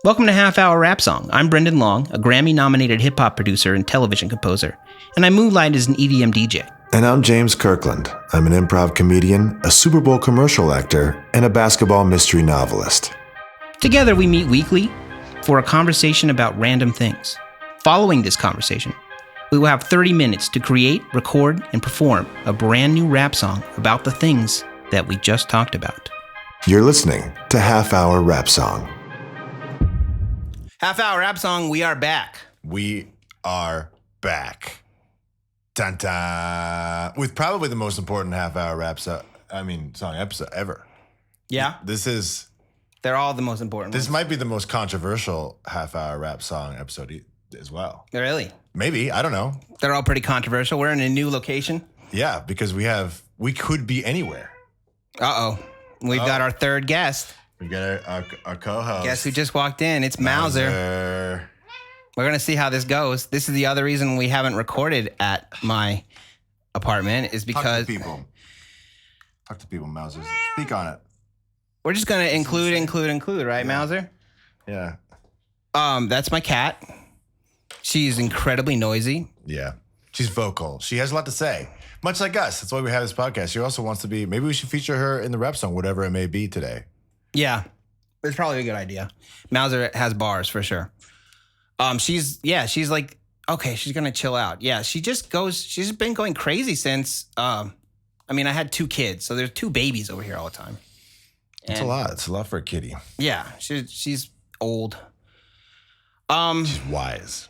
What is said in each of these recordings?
Welcome to Half Hour Rap Song. I'm Brendan Long, a Grammy-nominated hip-hop producer and television composer, and I moonlight as an EDM DJ. And I'm James Kirkland. I'm an improv comedian, a Super Bowl commercial actor, and a basketball mystery novelist. Together, we meet weekly for a conversation about random things. Following this conversation, we will have 30 minutes to create, record, and perform a brand new rap song about the things that we just talked about. You're listening to Half Hour Rap Song. Half Hour Rap Song, we are back. We are back. Dun dun. With probably the most important half-hour song episode ever. Yeah, they're all the most important This ones. might be the most controversial half-hour rap song episode as well. Really? Maybe, I don't know. They're all pretty controversial. We're in a new location. Yeah, because we could be anywhere. Uh-oh. We've got our third guest. We got our co-host. Guess who just walked in? It's Mauser. We're going to see how this goes. This is the other reason we haven't recorded at my apartment is because Talk to people, Mauser. Speak on it. we're just going to include, right, Mauser? Yeah. That's my cat. She's incredibly noisy. Yeah. She's vocal. She has a lot to say. Much like us. That's why we have this podcast. She also wants to be, maybe we should feature her in the rap song, whatever it may be today. Yeah. It's probably a good idea. Mauser has bars for sure. She's like, okay, she's going to chill out. Yeah, she's been going crazy since, I had 2 kids, so there's 2 babies over here all the time. It's a lot. It's a lot for a kitty. Yeah, she's old. She's wise.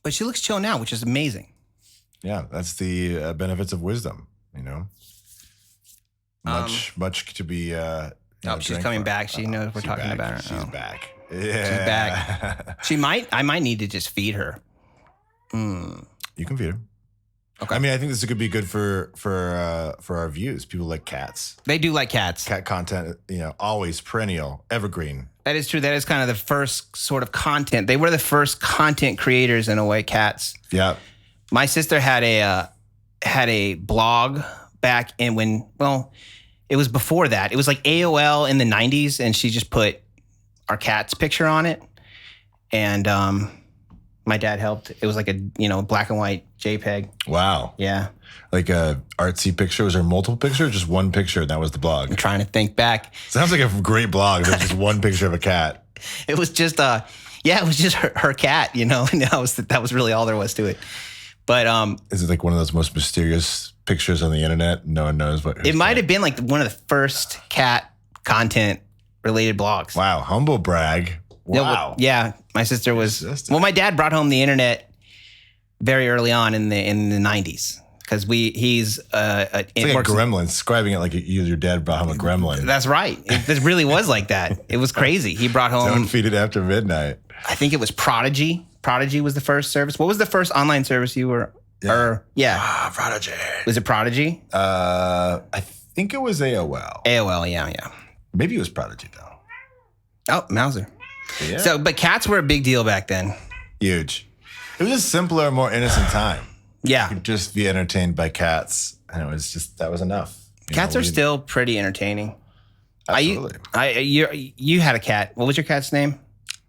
But she looks chill now, which is amazing. Yeah, that's the benefits of wisdom, you know? Much to be... she's coming back. She knows we're talking about her. She's back. Yeah. She's back. I might need to just feed her. You can feed her. Okay. I think this could be good for our views. People like cats. They do like cats. Cat content, always perennial, evergreen. That is true. That is kind of the first sort of content. They were the first content creators in a way, cats. Yeah. My sister had a blog back in it was before that. It was like AOL in the 90s, and she just put our cat's picture on it. And my dad helped. It was like a black and white JPEG. Wow. Yeah. Like a artsy picture. Was there multiple pictures? Just one picture, and that was the blog. I'm trying to think back. Sounds like a great blog. There's just one picture of a cat. It was just it was just her cat, and that was really all there was to it. But is it like one of those most mysterious pictures on the internet? No one knows what it might have been like one of the first cat content related blogs. Wow, humble brag. Wow. Yeah, my sister was. Well, my dad brought home the internet very early on in the 90s because he's it's like a gremlin. Describing it like your dad brought home a gremlin. That's right. It really was like that. It was crazy. He brought home. Don't feed it after midnight. I think it was Prodigy. Prodigy was the first service. What was the first online service you were? Yeah. Prodigy. Was it Prodigy? I think it was AOL. AOL, yeah. Maybe it was Prodigy though. Oh, Mauser. Yeah. So, but cats were a big deal back then. Huge. It was a simpler, more innocent time. Yeah. You could just be entertained by cats, and that was enough. Cats are still pretty entertaining. Absolutely. You had a cat. What was your cat's name?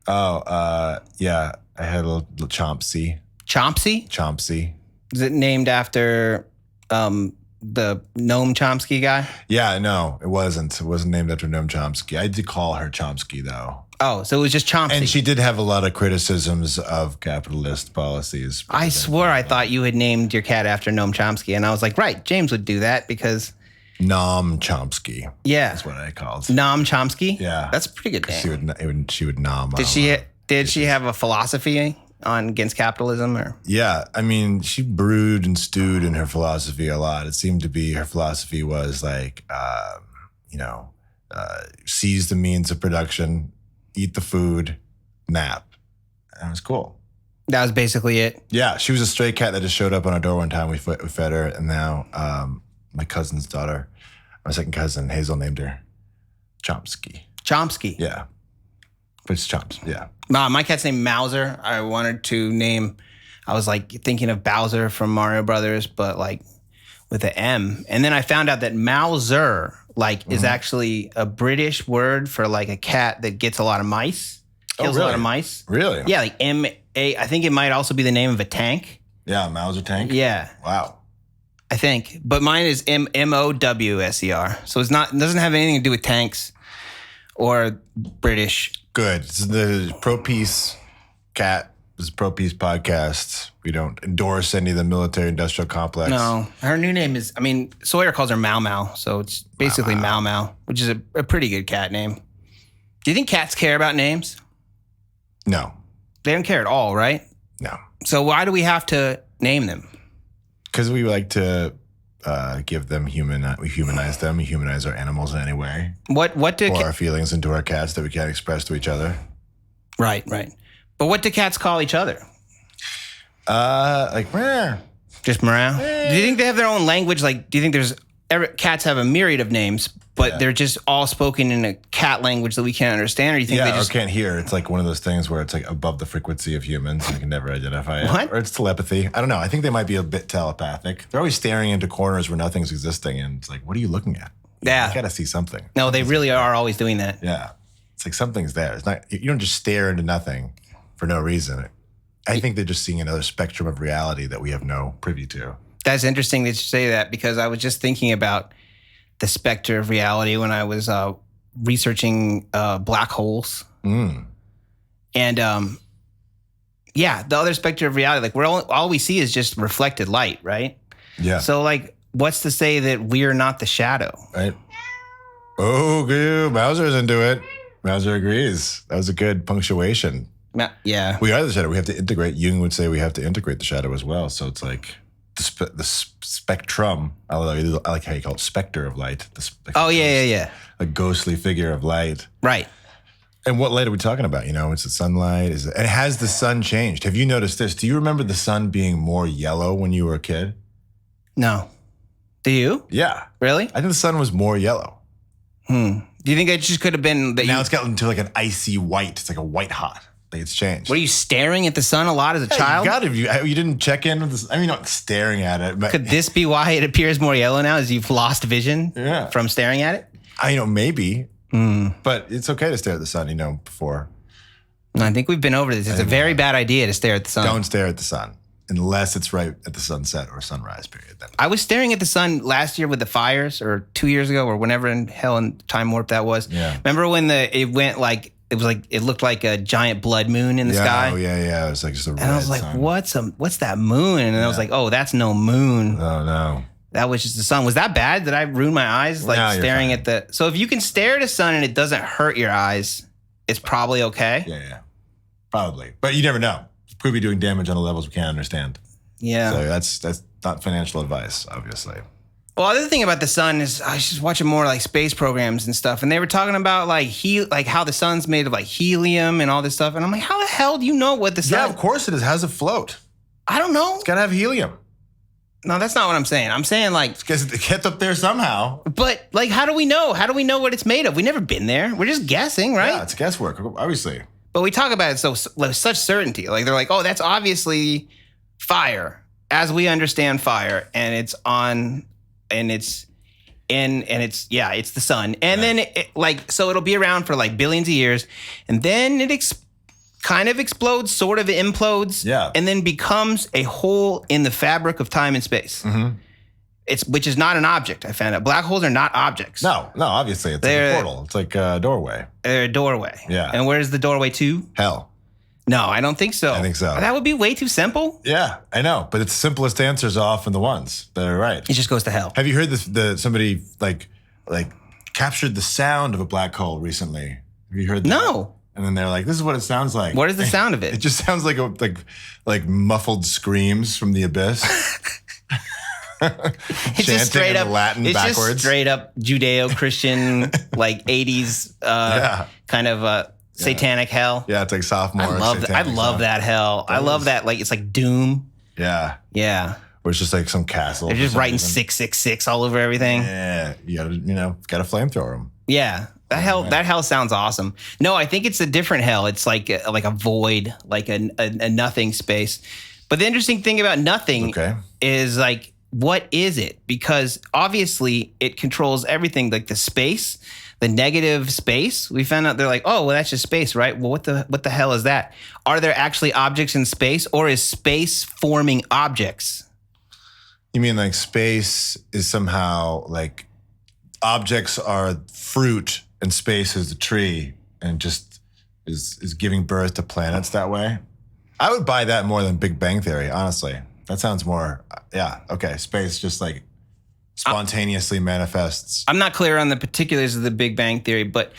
Oh, yeah. I had a little Chomsky. Chomsky? Chomsky. Is it named after the Noam Chomsky guy? Yeah, no, it wasn't. It wasn't named after Noam Chomsky. I did call her Chomsky, though. Oh, so it was just Chomsky. And she did have a lot of criticisms of capitalist policies. I swore I thought you had named your cat after Noam Chomsky. And I was like, right, James would do that because... Noam Chomsky. Yeah. That's what I called. Noam Chomsky? Yeah. That's a pretty good name. She would nom. Did she have a philosophy against capitalism? Or? Yeah. She brewed and stewed in her philosophy a lot. It seemed to be her philosophy was like, seize the means of production, eat the food, nap. And it was cool. That was basically it? Yeah. She was a stray cat that just showed up on our door one time. We fed her, and now my cousin's daughter, my second cousin, Hazel, named her Chomsky. Chomsky? Yeah. But it's Chomps, yeah. My cat's named Mauser. I wanted to name, I was like thinking of Bowser from Mario Brothers, but like with an M. And then I found out that Mauser is actually a British word for like a cat that gets a lot of mice. Kills a lot really? of mice. Really? Yeah, like M-A. I think it might also be the name of a tank. Yeah, Mauser tank. Yeah, Wow. I think. But mine is MOWSER. So it doesn't have anything to do with tanks or British. Good. This is the Pro Peace Cat. This is Pro Peace podcast. We don't endorse any of the military industrial complex. No, her new name is, Sawyer calls her Mau Mau. So it's basically Mau Mau, which is a pretty good cat name. Do you think cats care about names? No. They don't care at all, right? No. So why do we have to name them? Because we like to give them we humanize them. We humanize our animals in any way. What do Pour our feelings into our cats that we can't express to each other. Right. But what do cats call each other? Like, meh. Just meow. Do you think they have their own language? Like, do you think cats have a myriad of names, but they're just all spoken in a cat language that we can't understand? Or do you think they just or can't hear? It's like one of those things where it's like above the frequency of humans and you can never identify it. What? Or it's telepathy. I don't know. I think they might be a bit telepathic. They're always staring into corners where nothing's existing, and it's like, what are you looking at? Yeah. You gotta see something. No, they really are always doing that. Yeah. It's like something's there. It's not. You don't just stare into nothing for no reason. I think they're just seeing another spectrum of reality that we have no privy to. That's interesting that you say that, because I was just thinking about the specter of reality when I was researching black holes. Mm. And the other specter of reality, like all we see is just reflected light, right? Yeah. So like, what's to say that we're not the shadow? Right. Oh, good. Mauser's into it. Mauser agrees. That was a good punctuation. Yeah. We are the shadow. We have to integrate. Jung would say we have to integrate the shadow as well. So it's like the spectrum. I like how you call it specter of light. Yeah. A ghostly figure of light. Right. And what light are we talking about? It's the sunlight. And has the sun changed? Have you noticed this? Do you remember the sun being more yellow when you were a kid? No. Do you? Yeah. Really? I think the sun was more yellow. Do you think it just could have been that Now it's gotten to like an icy white. It's like a white hot. Like it's changed. Were you staring at the sun a lot as a child? You didn't check in with this. I mean, not staring at it, but Could this be why it appears more yellow now, as you've lost vision from staring at it? Maybe. But it's okay to stare at the sun, before. I think we've been over this. It's a very bad idea to stare at the sun. Don't stare at the sun unless it's right at the sunset or sunrise period. Then. I was staring at the sun last year with the fires, or 2 years ago, or whenever in hell and time warp that was. Yeah. Remember when it went like, it looked like a giant blood moon in the sky? Oh, yeah. It was like just a red And I was like, sun. what's that moon? And I was like, oh, that's no moon. Oh, no. That was just the sun. Was that bad? Did I ruin my eyes? Like No, you're staring fine. at the... So if you can stare at a sun and it doesn't hurt your eyes, it's probably okay. Yeah. Probably. But you never know. It could be doing damage on the levels we can't understand. Yeah. So that's not financial advice, obviously. Well, the other thing about the sun is I was just watching more like space programs and stuff, and they were talking about like how the sun's made of like helium and all this stuff. And I'm like, how the hell do you know what the sun... Yeah, of course it is. How's it float? I don't know. It's got to have helium. No, that's not what I'm saying. I'm saying like... Because it gets up there somehow. But like, how do we know? How do we know what it's made of? We've never been there. We're just guessing, right? Yeah, it's guesswork, obviously. But we talk about it with such certainty. Like they're like, oh, that's obviously fire, as we understand fire, and it's it's the sun, and then so it'll be around for like billions of years, and then it kind of explodes, sort of implodes, and then becomes a hole in the fabric of time and space. Mm-hmm. Which is not an object. I found out black holes are not objects. No, obviously it's like a portal. It's like a doorway. They're a doorway. Yeah. And where's the doorway to? Hell. No, I don't think so. I think so. That would be way too simple. Yeah, I know, but it's the simplest answers are often the ones that are right. It just goes to hell. Have you heard somebody like captured the sound of a black hole recently? Have you heard that? No. And then they're like, "This is what it sounds like." What is the sound of it? It just sounds like muffled screams from the abyss. It's just straight up Latin it's backwards. just straight up Judeo-Christian like 80s kind of satanic hell. Yeah, it's like sophomore. I love that hell. I love that, like it's like Doom. Yeah. Yeah. Where it's just like some castle. They're just writing 666 all over everything. Yeah. You gotta flamethrower them. Yeah. That hell sounds awesome. No, I think it's a different hell. It's like a void, like a nothing space. But the interesting thing about nothing is like, what is it? Because obviously it controls everything, like the space, the negative space, we found out they're like, oh, well, that's just space, right? Well, what the hell is that? Are there actually objects in space, or is space forming objects? You mean like space is somehow like objects are fruit and space is the tree and just is giving birth to planets that way? I would buy that more than Big Bang Theory, honestly. That sounds more, yeah, okay. Space just like spontaneously manifests. I'm not clear on the particulars of the Big Bang Theory, but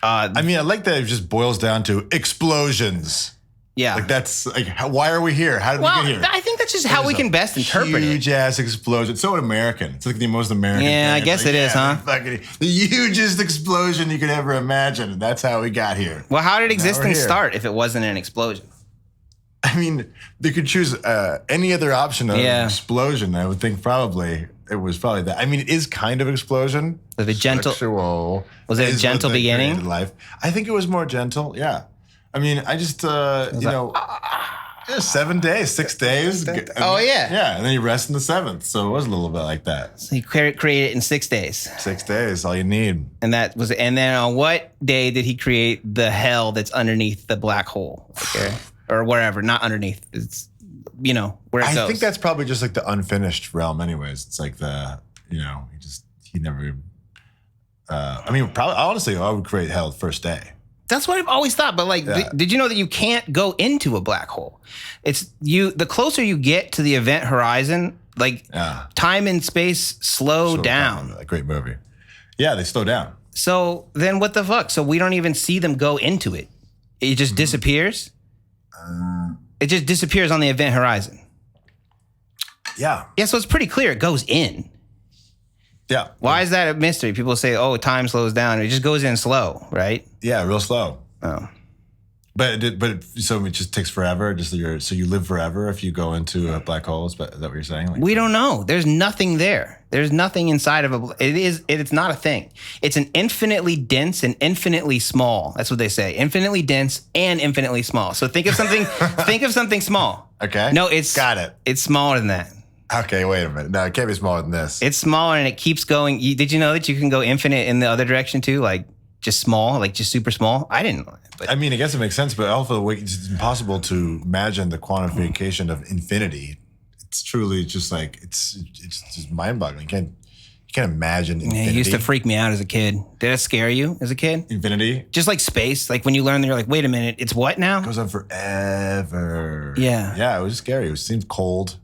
I mean, I like that it just boils down to explosions. yeah. Like that's like, why are we here? How did we get here? I think that's just how we can best interpret it. Huge ass explosion. So American. It's like the most American Yeah, thing. I guess Like, it is, huh? Fucking, the hugest explosion you could ever imagine. And that's how we got here. Well, how did we're existence here. start if it wasn't an explosion? I mean, they could choose any other option of Yeah. explosion. I would think probably it was probably that. I mean, it is kind of explosion. Was it gentle? Sexual. Was it a is what gentle they beginning? created Life. I think it was more gentle. Yeah. I mean, I just, 7 days, 6 days. Oh, yeah. Yeah. And then you rest in the seventh. So it was a little bit like that. So he created it in 6 days. 6 days, all you need. And then on what day did he create the hell that's underneath the black hole? Okay. Or wherever, not underneath. It's, where it goes. I think that's probably just like the unfinished realm anyways. It's like he never, probably, honestly, I would create hell the first day. That's what I've always thought. But Yeah. did you know that you can't go into a black hole? The closer you get to the event horizon, Yeah. time and space slow down. A great movie. Yeah, they slow down. So then what the fuck? So we don't even see them go into it. It just disappears? It just disappears on the event horizon. Yeah. Yeah, so it's pretty clear it goes in. Yeah. Why is that a mystery? People say, oh, time slows down. It just goes in slow, right? Yeah, real slow. Oh. So it just takes forever. So you live forever if you go into a black hole. Is that what you're saying? Like, We don't know. There's nothing there. There's nothing inside of it's not a thing. It's an infinitely dense and infinitely small. That's what they say. Infinitely dense and infinitely small. So think of something small. Okay. No, got it. It's smaller than that. Okay, wait a minute. No, it can't be smaller than this. It's smaller and it keeps going. Did you know that you can go infinite in the other direction too? Like just small, like just super small? I didn't know that. But I mean, I guess it makes sense, but also it's impossible to imagine the quantification of infinity. It's truly just like it's just mind-boggling. You can't imagine infinity. it used to freak me out as a kid. Did it scare you as a kid? Infinity Just like space, like when you learn that you're like, wait a minute, it's what now? goes on forever. Yeah. Yeah, it was scary. It seemed cold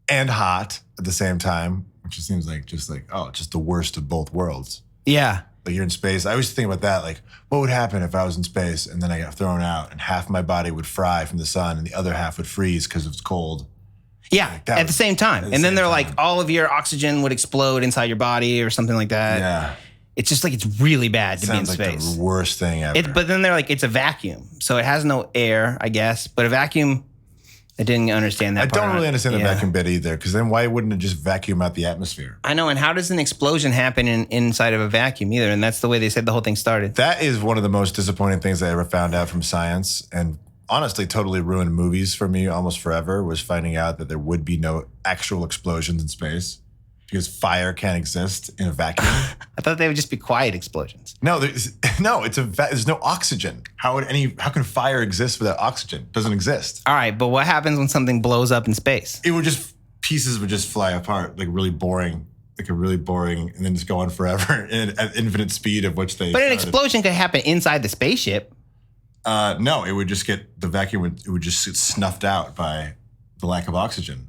and hot at the same time, which just seems like just the worst of both worlds. Yeah. Like you're in space. I always think about that. Like, what would happen if I was in space and then I got thrown out and half my body would fry from the sun and the other half would freeze because it's cold? Yeah, that at was- the same time. at the And then same they're time. like, all of your oxygen would explode inside your body or something like that. Yeah. It's just like, it's really bad to be in Sounds like space. the worst thing ever. But then they're like, it's a vacuum. So it has no air, I guess. But a vacuum, I didn't understand that I part. don't really understand the Yeah. vacuum bit either, because then why wouldn't it just vacuum out the atmosphere? I know. And how does an explosion happen inside of a vacuum either? And that's the way they said the whole thing started. That is one of the most disappointing things I ever found out from science, and honestly totally ruined movies for me almost forever, was finding out that there would be no actual explosions in space because fire can't exist in a vacuum. I thought they would just be quiet explosions. No, there's no oxygen. How can fire exist without oxygen? It doesn't exist. All right, but what happens when something blows up in space? Pieces would just fly apart, like really boring, and then just go on forever at infinite speed of which they. But an started. explosion could happen inside the spaceship. No, it would just get the vacuum. It would just get snuffed out by the lack of oxygen.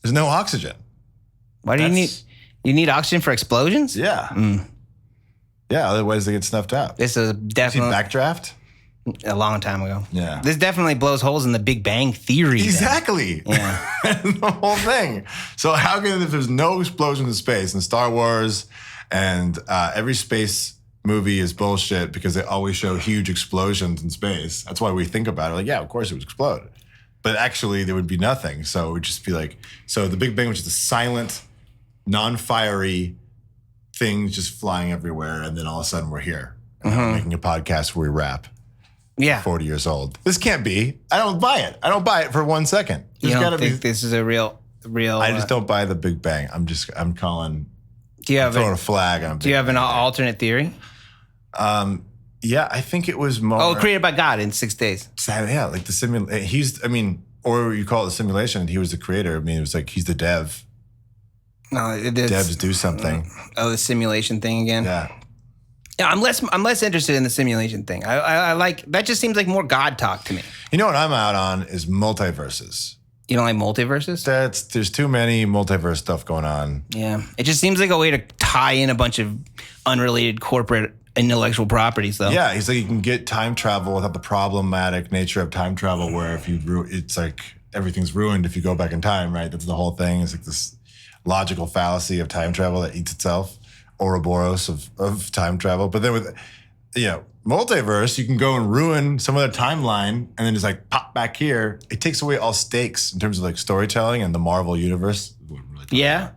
There's no oxygen. Why do you need oxygen for explosions? Yeah. Yeah. Otherwise, they get snuffed out. This is See definitely Backdraft? a long time ago. Yeah. This definitely blows holes in the Big Bang Theory. then. Exactly. Yeah. The whole thing. So how can, if there's no explosion in space in Star Wars and every space movie is bullshit because they always show huge explosions in space. That's why we think about it. Like, yeah, of course it would explode. But actually there would be nothing. So it would just be like, so the Big Bang was just a silent, non-fiery thing just flying everywhere. And then all of a sudden we're here making a podcast where we rap. Yeah. 40 years old. This can't be. I don't buy it. I don't buy it for 1 second. You There's don't gotta think this is a real? I just don't buy the Big Bang. I'm calling. Do you have throwing a flag on. Do you have an alternate theory? Yeah, I think it was more. Oh, created by God in 6 days. Yeah, like the simulation. Or you call it a simulation, and he was the creator. I mean, it was like he's the dev. No, Devs do something. Oh, the simulation thing again. Yeah. Yeah, I'm less interested in the simulation thing. I like that. Just seems like more God talk to me. You know what I'm out on is multiverses. You don't like multiverses? There's too many multiverse stuff going on. Yeah, it just seems like a way to tie in a bunch of unrelated corporate intellectual properties, though. Yeah, he's like, you can get time travel without the problematic nature of time travel, where if it's like everything's ruined if you go back in time, right? That's the whole thing. It's like this logical fallacy of time travel that eats itself, Ouroboros of time travel. But then with, multiverse, you can go and ruin some other timeline and then just like pop back here. It takes away all stakes in terms of like storytelling and the Marvel universe. Yeah.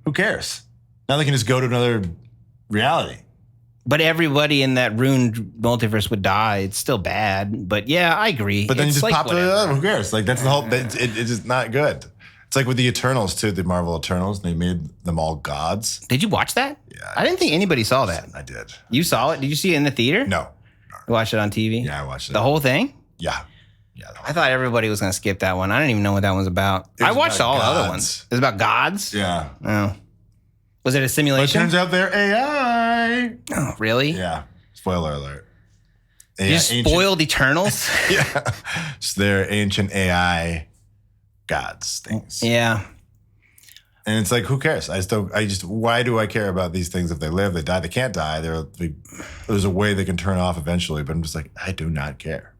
Who cares? Now they can just go to another reality. But everybody in that ruined multiverse would die. It's still bad. But yeah, I agree. But then it's you just like pop to the whatever. other. Who cares? Like that's the whole. It's just not good. It's like with the Eternals too. The Marvel Eternals. They made them all gods. Did you watch that? Yeah, I didn't think anybody saw that. I did. You saw it? Did you see it in the theater? No. You watched it on TV? Yeah, I watched it. The whole thing? Yeah. Yeah. I thought everybody was going to skip that one. I didn't even know what that was about. It was I watched about all the other gods. ones. It was about gods? Yeah. Oh. Was it a But it simulation? turns out they're AI. Oh, really? Yeah. Spoiler alert. You just spoiled Eternals? Yeah. It's their ancient AI gods things. Yeah. And it's like, who cares? Why do I care about these things? If they live, they die, they can't die. There's a way they can turn off eventually, but I'm just like, I do not care.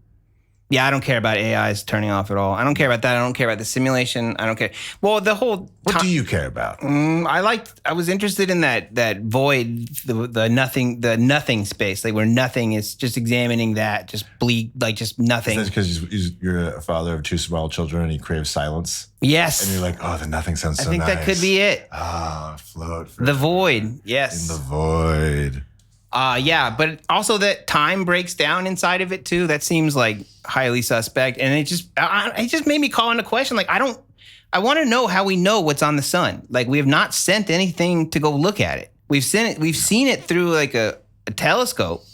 Yeah, I don't care about AIs turning off at all. I don't care about that. I don't care about the simulation. I don't care. Well, the whole What do you care about? I was interested in that void, the nothing space, like where nothing is, just examining that, just just nothing. Is that because you're a father of two small children and you crave silence? Yes. And you're like, oh, the nothing sounds so I think nice. that could be it. Float. The void. Yes. In the void. Yeah, but also that time breaks down inside of it too. That seems like highly suspect, and it just made me call into question. Like, I want to know how we know what's on the sun. Like, we have not sent anything to go look at it. We've seen it through like a telescope.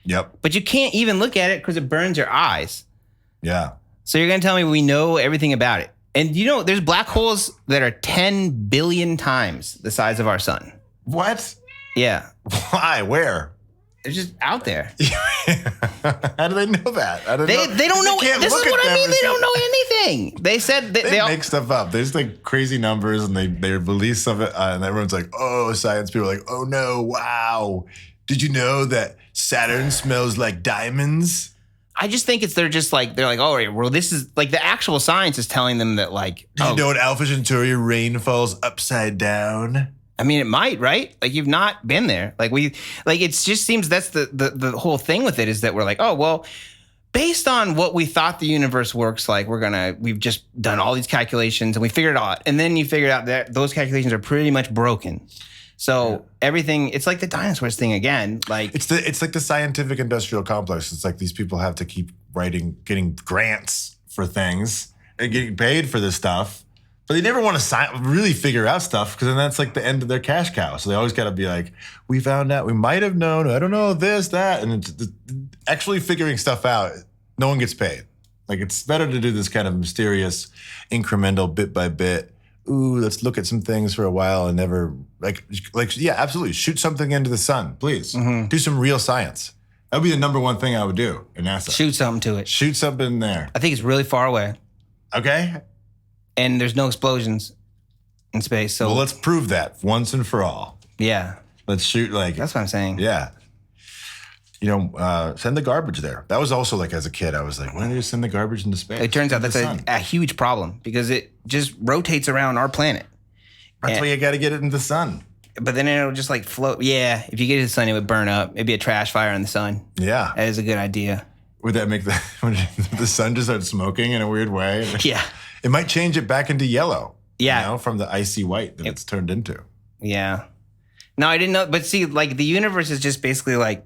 Yep. But you can't even look at it because it burns your eyes. Yeah. So you're gonna tell me we know everything about it? And there's black holes that are 10 billion times the size of our sun. What? Yeah. Why? Where? They're just out there. How do they know that? They don't know. can't This is look at what I them mean. and They say- don't know anything. They said They they all, make stuff up. There's like crazy numbers, and they release some of it, and everyone's like, "Oh, science people are like, oh no, wow! Did you know that Saturn smells like diamonds?" I just think they're like, oh, right, well, this is like the actual science is telling them that like, Did you know at Alpha Centauri rain falls upside down? I mean, it might, right? Like you've not been there. Like it just seems that's the whole thing with it is that we're like, oh, well, based on what we thought the universe works like, we've just done all these calculations and we figured it out. And then you figured out that those calculations are pretty much broken. So everything, it's like the dinosaurs thing again. Like It's like the scientific industrial complex. It's like these people have to keep getting grants for things and getting paid for this stuff. But they never want to really figure out stuff because then that's like the end of their cash cow. So they always got to be like, we found out, we might have known, I don't know, this, that. And it's actually figuring stuff out, no one gets paid. Like it's better to do this kind of mysterious, incremental, bit by bit. Ooh, let's look at some things for a while and never, yeah, absolutely. Shoot something into the sun, please. Mm-hmm. Do some real science. That would be the number one thing I would do in NASA. shoot something to it. Shoot something in there. I think it's really far away Okay? and there's no explosions in space. So Well, let's prove that once and for all. yeah, Let's shoot that's what I'm saying. Yeah. Send the garbage there. That was also like as a kid, I was like, when do you send the garbage into space? It turns out Into that's the sun. a huge problem because it just rotates around our planet. That's why you got to get it in the sun. But then it'll just like float. Yeah, if you get it in the sun, it would burn up. It'd be a trash fire in the sun. Yeah. That is a good idea. Would that make the sun just start smoking in a weird way? Yeah. It might change it back into yellow. Yeah. From the icy white that it's turned into. Yeah. No, I didn't know. But see, like the universe is just basically like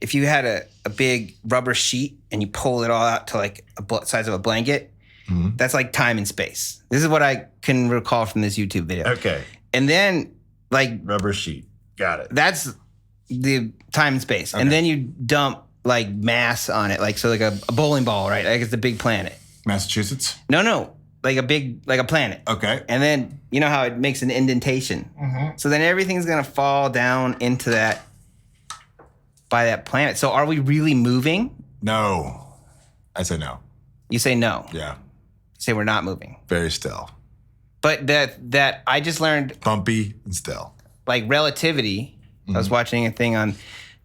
if you had a big rubber sheet and you pull it all out to like size of a blanket, that's like time and space. This is what I can recall from this YouTube video. Okay. And then like Rubber sheet. Got it. that's the time and space, and then you dump like mass on it, like so, like a bowling ball, right? Like it's a big planet. Massachusetts? No, like a planet. Okay. And then you know how it makes an indentation. So then everything's gonna fall down into that by that planet. So are we really moving? No. I say no. You say no. Yeah. You say we're not moving. Very still. But that I just learned Bumpy and still. like relativity. I was watching a thing on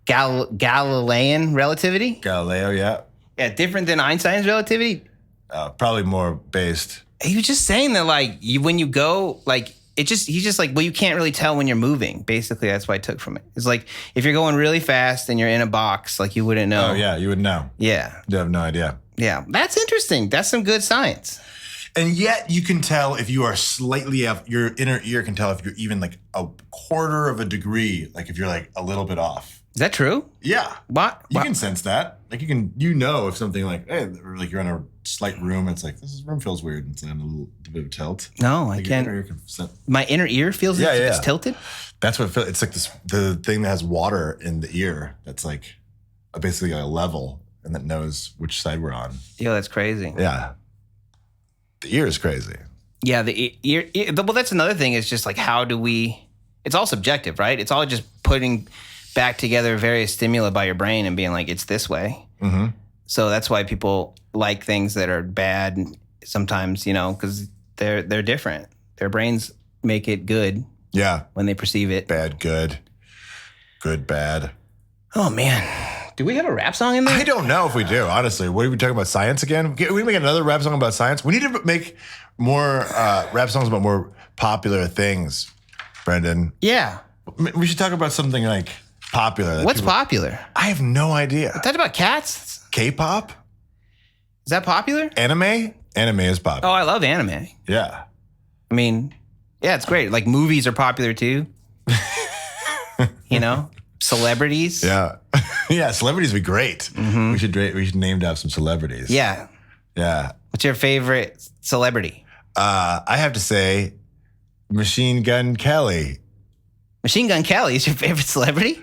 Galilean relativity. Galileo, yeah. Yeah, different than Einstein's relativity. Probably more based. He was just saying that like when you go like he's just like, well, you can't really tell when you're moving. Basically, that's what I took from it. It's like if you're going really fast and you're in a box, like you wouldn't know. Oh, yeah, you would know. Yeah. You have no idea. Yeah. That's interesting. That's some good science. And yet you can tell if you are slightly off, your inner ear can tell if you're even like a quarter of a degree, like if you're like a little bit off. Is that true? Yeah. What? You can sense that. Like you know if something like, hey, or like you're in a slight room, it's like, this room feels weird. It's on a little bit of tilt. No, like I can't. Your inner ear can sense. My inner ear feels it's tilted? That's what it feels. It's like the thing that has water in the ear that's like basically a level and that knows which side we're on. Yo, that's crazy. Yeah. The ear is crazy. Yeah, the ear. Well, that's another thing. Is just like how do we? It's all subjective, right? It's all just putting back together various stimuli by your brain and being like, it's this way. Mm-hmm. So that's why people like things that are bad sometimes, because they're different. Their brains make it good. Yeah. When they perceive it. Bad, good. Good, bad. Oh man. Do we have a rap song in there? I don't know if we do, honestly. What are we talking about? Science again? We make another rap song about science? We need to make more rap songs about more popular things, Brendan. Yeah. We should talk about something like popular. What's popular? I have no idea. Talk about cats? K-pop? Is that popular? Anime? Anime is popular. Oh, I love anime. Yeah. I mean, yeah, it's great. Like movies are popular too. Celebrities. Yeah. Yeah, celebrities would be great. Mm-hmm. We should name to have some celebrities. Yeah. Yeah. What's your favorite celebrity? I have to say Machine Gun Kelly. Machine Gun Kelly is your favorite celebrity?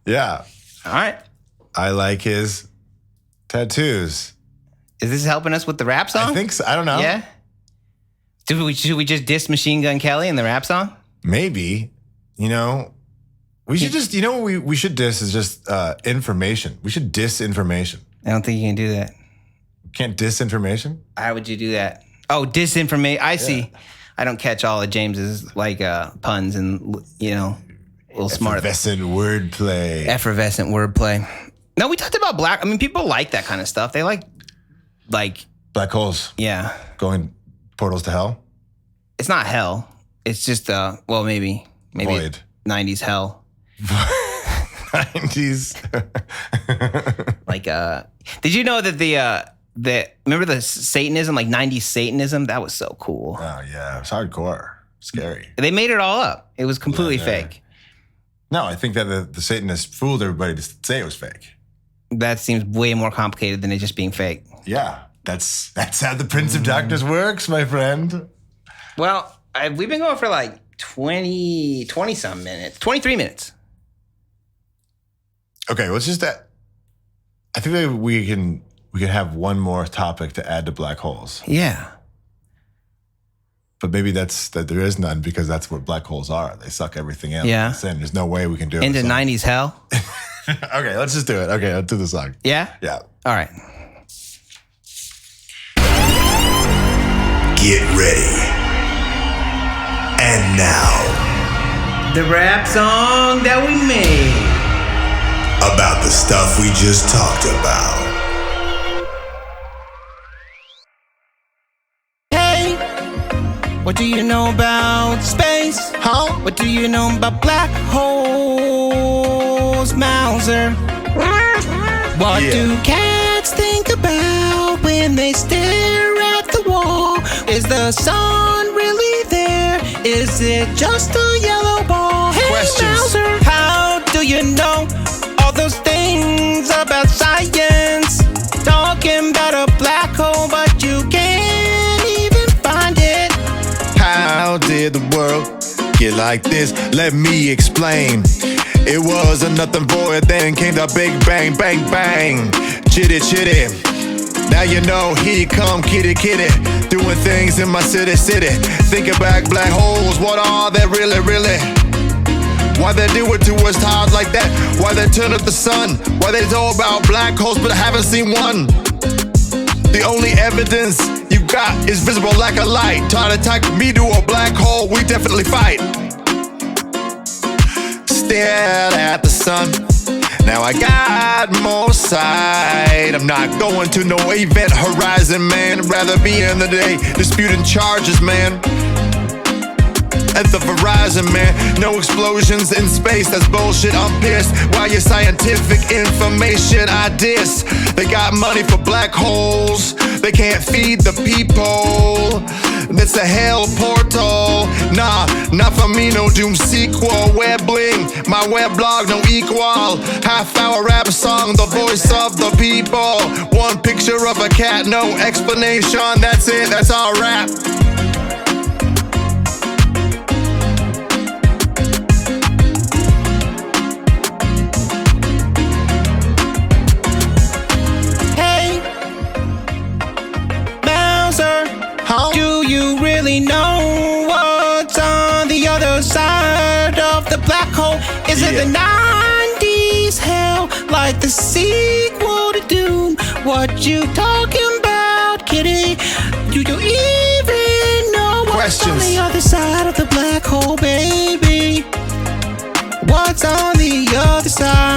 Yeah. All right. I like his tattoos. Is this helping us with the rap song? I think so. I don't know. Yeah. Should we just diss Machine Gun Kelly in the rap song? Maybe. We should just, what we should diss is just information. We should diss information. I don't think you can do that. Can't diss information? How would you do that? Oh, disinformation. I see. I don't catch all of James's puns and, a little smart. Effervescent wordplay. Effervescent wordplay. No, we talked about people like that kind of stuff. They like black holes. Yeah. Going portals to hell? It's not hell. It's just, maybe Void. 90s hell. 90s. Did you know that remember the Satanism, like 90s Satanism? That was so cool. Oh, yeah. It's hardcore. Scary. They made it all up. It was completely fake. No, I think that the Satanists fooled everybody to say it was fake. That seems way more complicated than it just being fake. Yeah. That's how the Prince of Darkness works, my friend. Well, we've been going for like 20-some minutes. 23 minutes. Okay, let's just I think that we can have one more topic to add to black holes. Yeah. But maybe that there is none because that's what black holes are. They suck everything in. Yeah. There's no way we can do it. Into 90s hell? Okay, let's just do it. Okay, let's do the song. Yeah? Yeah. All right. Get ready. And now, the rap song that we made. About the stuff we just talked about. Hey, what do you know about space? Huh? What do you know about black holes, Mauser? What do cats think about when they stare at the wall? Is the sun really there? Is it just a yellow ball? Hey, Questions. Mauser, how do you know all those things about science? Talking about a black hole, but you can't even find it. How did the world get like this? Let me explain. It wasn't nothing for it, then came the big bang, bang, bang. Chitty, chitty. Now you know, here you come, kitty, kitty. Doing things in my city, city. Thinking back, black holes, what are they really, really? Why they do it to us hard like that? Why they turn up the sun? Why they talk about black holes but I haven't seen one? The only evidence you got is visible like a light. Try to attack me to a black hole, we definitely fight. Stared at the sun, now I got more sight. I'm not going to no event horizon, man. I'd rather be in the day disputing charges, man. At the Verizon, man, no explosions in space, that's bullshit, I'm pissed. Why your scientific information I diss? They got money for black holes, they can't feed the people. That's a hell portal. Nah, not for me, no doom sequel. Web bling, my web blog, no equal. Half-hour rap song, the voice of the people. One picture of a cat, no explanation. That's it, that's our rap. Do you really know what's on the other side of the black hole? Is it the 90s hell, like the sequel to Doom? What you talking about, kitty? Do you even know what's on the other side of the black hole, baby? What's on the other side?